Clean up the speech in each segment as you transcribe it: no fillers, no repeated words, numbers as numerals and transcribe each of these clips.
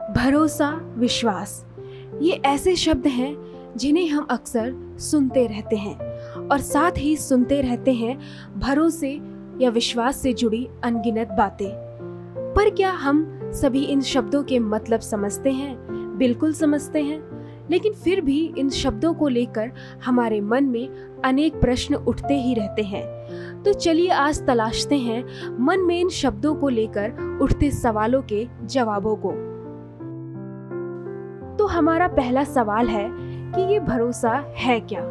भरोसा, विश्वास, ये ऐसे शब्द हैं जिन्हें हम अक्सर सुनते रहते हैं और साथ ही सुनते रहते हैं भरोसे या विश्वास से जुड़ी अनगिनत बातें। पर क्या हम सभी इन शब्दों के मतलब समझते हैं? बिल्कुल समझते हैं, लेकिन फिर भी इन शब्दों को लेकर हमारे मन में अनेक प्रश्न उठते ही रहते हैं। तो चलिए आज तलाशते हैं मन में इन शब्दों को लेकर उठते सवालों के जवाबों को। तो हमारा पहला सवाल है कि ये भरोसा है क्या?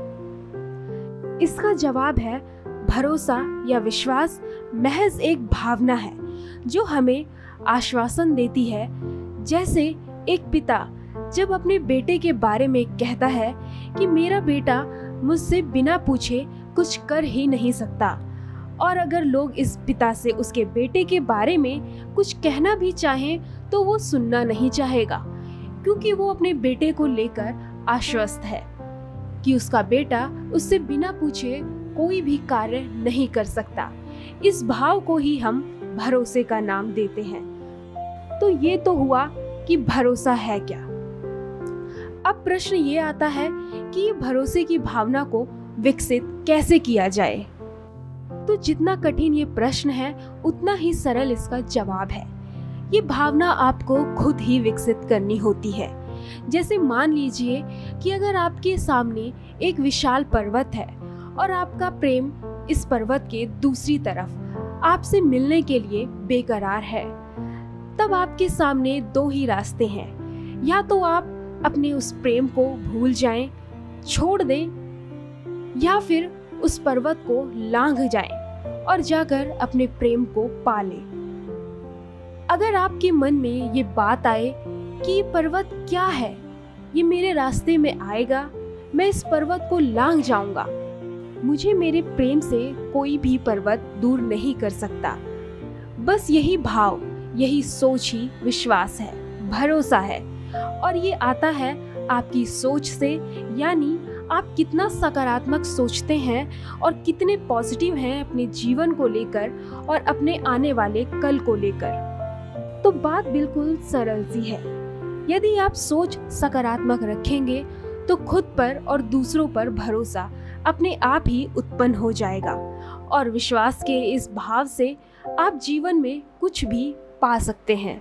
इसका जवाब है, भरोसा या विश्वास महज एक भावना है जो हमें आश्वासन देती है। जैसे एक पिता जब अपने बेटे के बारे में कहता है कि मेरा बेटा मुझसे बिना पूछे कुछ कर ही नहीं सकता, और अगर लोग इस पिता से उसके बेटे के बारे में कुछ कहना भी चाहें तो वो सुनना नहीं चाहेगा, क्योंकि वो अपने बेटे को लेकर आश्वस्त है कि उसका बेटा उससे बिना पूछे कोई भी कार्य नहीं कर सकता। इस भाव को ही हम भरोसे का नाम देते हैं। तो ये तो हुआ कि भरोसा है क्या। अब प्रश्न ये आता है कि ये भरोसे की भावना को विकसित कैसे किया जाए। तो जितना कठिन ये प्रश्न है उतना ही सरल इसका जवाब है। ये भावना आपको खुद ही विकसित करनी होती है। जैसे मान लीजिए कि अगर आपके सामने एक विशाल पर्वत है और आपका प्रेम इस पर्वत के दूसरी तरफ आपसे मिलने के लिए बेकरार है, तब आपके सामने दो ही रास्ते हैं। या तो आप अपने उस प्रेम को भूल जाएं, छोड़ दें, या फिर उस पर्वत को लांघ जाएं और जाकर अपने प्रेम को पा लें। अगर आपके मन में ये बात आए कि ये पर्वत क्या है, ये मेरे रास्ते में आएगा, मैं इस पर्वत को लांघ जाऊंगा, मुझे मेरे प्रेम से कोई भी पर्वत दूर नहीं कर सकता, बस यही भाव, यही सोच ही विश्वास है, भरोसा है। और ये आता है आपकी सोच से, यानी आप कितना सकारात्मक सोचते हैं और कितने पॉजिटिव हैं अपने जीवन को लेकर और अपने आने वाले कल को लेकर। तो बात बिल्कुल सरल सी है। यदि आप सोच सकारात्मक रखेंगे तो खुद पर और दूसरों पर भरोसा अपने आप ही उत्पन्न हो जाएगा, और विश्वास के इस भाव से आप जीवन में कुछ भी पा सकते हैं।